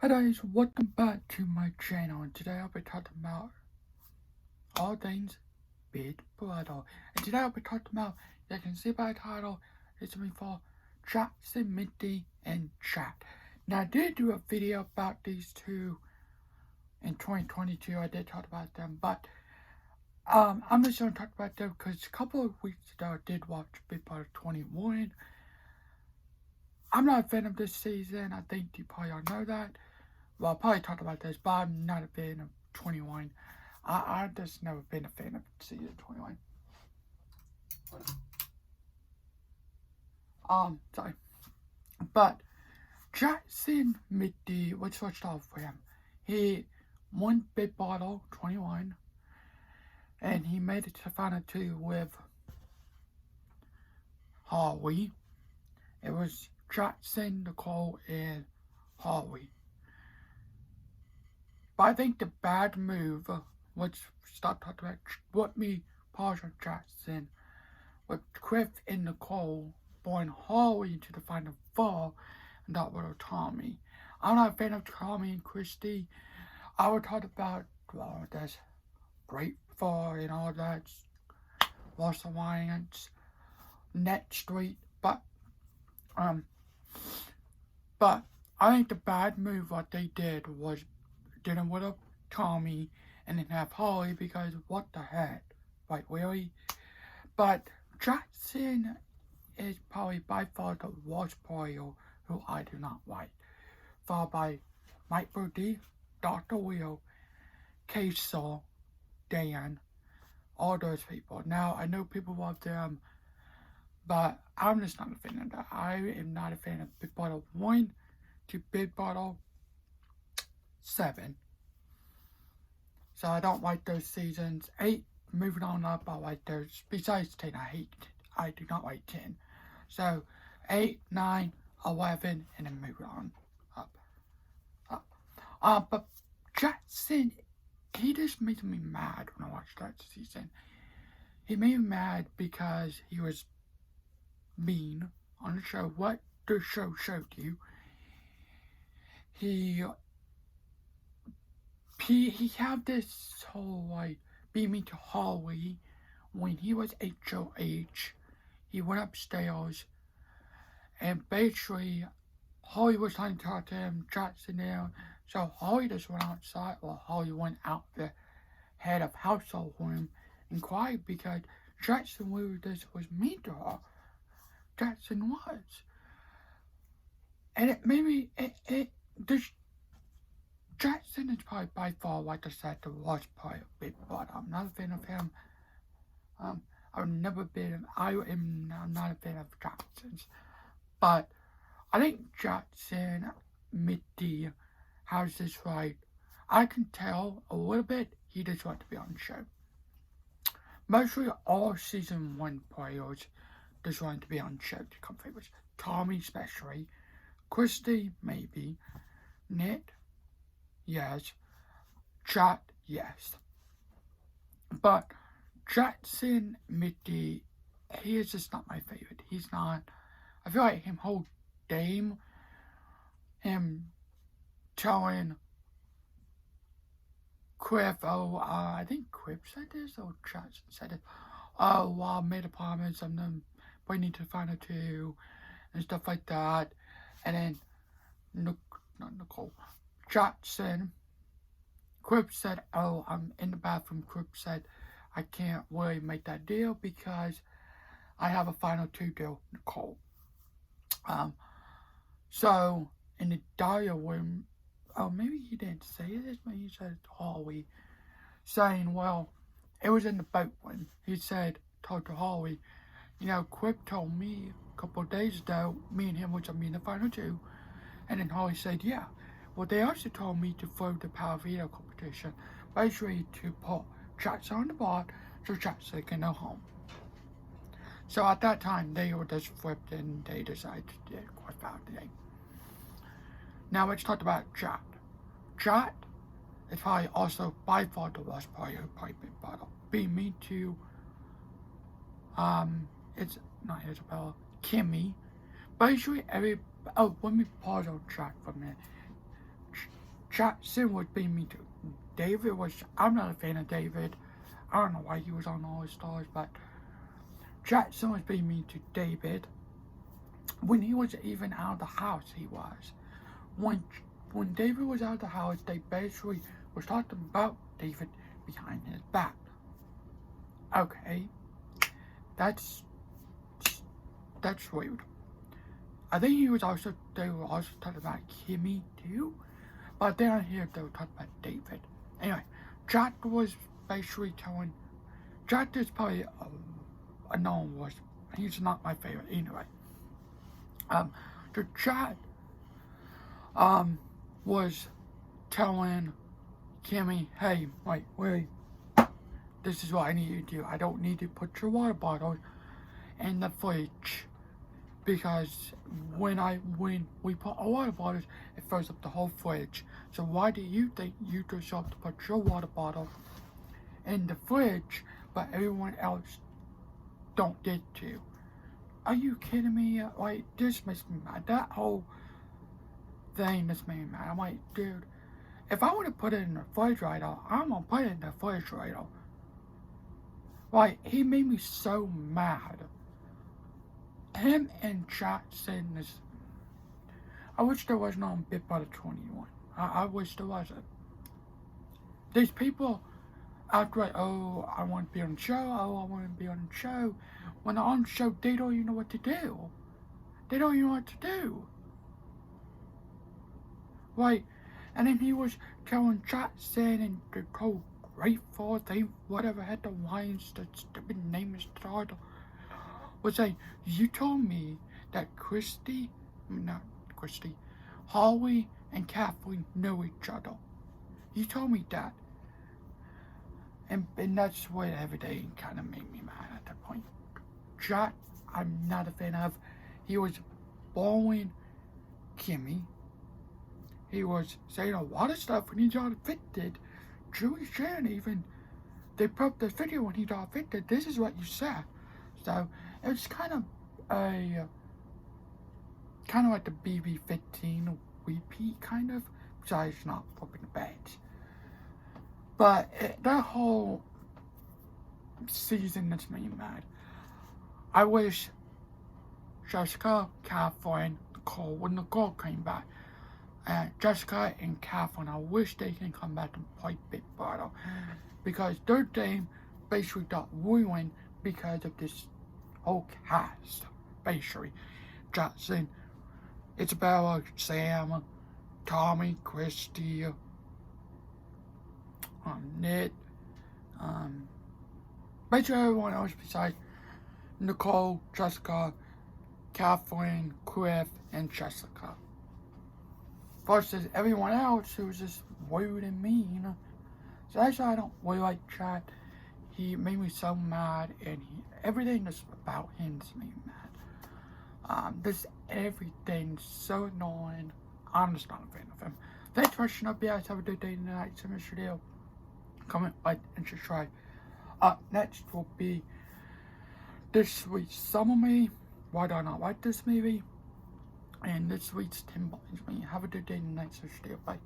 Hi guys, welcome back to my channel, and today I'll be talking about all things Big Brother. And today I'll be talking about, you can see by the title, it's me for Jackson, Mindy, and Chad. Now I did do a video about these two in 2022, I did talk about them, but I'm just going to talk about them because a couple of weeks ago I did watch Big Brother 21. I'm not a fan of this season, I think you probably all know that. Well, I'll probably talk about this, but I'm not a fan of 21. I've just never been a fan of season 21. Sorry. But Jackson Mindy, let's start off with him. He won Big Brother 21, and he made it to final two with Holly. It was Jackson, Nicole, and Holly. But I think the bad move, let's start talking about what me pause on Jackson, with Cliff and Nicole blowing Holly into the final four and got rid of Tommy. I'm not a fan of Tommy and Christy. I would talk about, well, that's Grateful and all that, Lost Alliance, Net Street, but I think the bad move what they did was didn't with up Tommy and then have Holly, because what the heck? Like, really? But Jackson is probably by far the worst player who I do not like. Followed by Mike Brody, Dr. Will, K-Saw, Dan, all those people. Now, I know people love them, but I'm just not a fan of that. I am not a fan of Big Brother 1 to Big Brother 7. So I don't like those seasons. 8, moving on up, I like those. Besides 10, I do not like 10. So 8, 9, 11, and then move on up. But Jackson, he just made me mad when I watched that season. He made me mad because he was mean on the show. What the show showed you. He had this whole, like, beat me to Holly when he was HOH. He went upstairs, and basically, Holly was trying to talk to him, Jackson down, so Holly just went outside, well, Holly went out the head of household room and cried because Jackson knew this was mean to her. Jackson was. And it made me, Jackson is probably by far, like I said, the worst player of Big Brother. I'm not a fan of him. I've never been, I'm not a fan of Jackson's. But I think Jackson, Mindy, has this right. I can tell a little bit he just wants to be on the show. Mostly all season 1 players just want to be on the show to come favorites. Tommy especially. Christy, maybe. Ned, yes. Chad, yes. But Jackson, Mindy, he is just not my favorite. He's not. I feel like him whole game, him telling Cliff, I think Cliff said this, or Jackson said it. Oh, I made a promise, I'm then waiting to find out too, and stuff like that. And then, not Nicole, Jackson, Cliff said, oh, I'm in the bathroom. Cliff said, I can't really make that deal because I have a final 2 deal, Nicole. So, in the diary room, oh, maybe he didn't say this, maybe he said Holly, saying, well, it was in the boat when he said, told to Holly, you know, Cliff told me a couple of days ago, me and him was going to be in the final 2, and then Holly said, yeah. Well, they also told me to throw the power veto competition, basically to put Jackson on the board so Jackson can go home. So at that time, they were just flipped and they decided to do quite fast today. Now let's talk about Chad. Chad is probably also by far the worst player who played Big Brother. Being me to, it's not Isabella, Kimmy. Basically let me pause on Chad for a minute. Jackson would be me too. David was, I'm not a fan of David. I don't know why he was on All Stars, but Jackson was being mean to David. When he was even out of the house, he was. When David was out of the house, they basically was talking about David behind his back. Okay, that's weird. I think they were also talking about Kimmy too, but then I hear they were talking about David. Anyway, Jack was basically telling. Jack is probably a known voice. He's not my favorite anyway. The Jack was telling Kimmy, hey, wait, this is what I need you to do. I don't need to put your water bottle in the fridge because when we put our water bottles, it fills up the whole fridge. So why do you think you deserve to put your water bottle in the fridge, but everyone else don't get to? Are you kidding me? Like, this makes me mad. That whole thing just made me mad. I'm like, dude, if I want to put it in the refrigerator, I'm gonna put it in the refrigerator. Like, he made me so mad. Him and Jackson is. I wish there was no Big Brother 21. I wish there wasn't. These people act like, oh, I want to be on the show, oh, I want to be on the show. When they're on the show, they don't even know what to do. They don't even know what to do. Right, and then he was telling Jackson and the whole Grateful, they whatever had the lines, the stupid name is started, was saying, you told me that Holly and Kathleen know each other. You told me that. And that's what everything kind of made me mad at that point. Jack, I'm not a fan of. He was blowing Kimmy. He was saying a lot of stuff when he got evicted. Julie Chen even, they put up this video when he got evicted. This is what you said. So it's kind of like the BB15 repeat kind of. Besides not flipping the badge. But that whole season that's made me mad. I wish Jessica, Catherine, Nicole, when Nicole came back, Jessica and Catherine, I wish they can come back and play Big Brother. Because their game basically got ruined because of this whole cast. Basically, Jackson, Isabella, Sam, Tommy, Christy, Nit, basically everyone else besides Nicole, Jessica, Catherine, Cliff, and Jessica. Versus everyone else who was just rude and mean. So that's why I don't really like Chad. He made me so mad, and everything just about him just made me mad. This everything so annoying. I'm just not a fan of him. Thanks for watching up, guys. Have a good day tonight. So much video. Comment, like, and subscribe. Up next will be this week's Summer Me. Why do I not like this movie? And this week's Tim Buttons Me. Have a good day tonight. So stay up. Bye.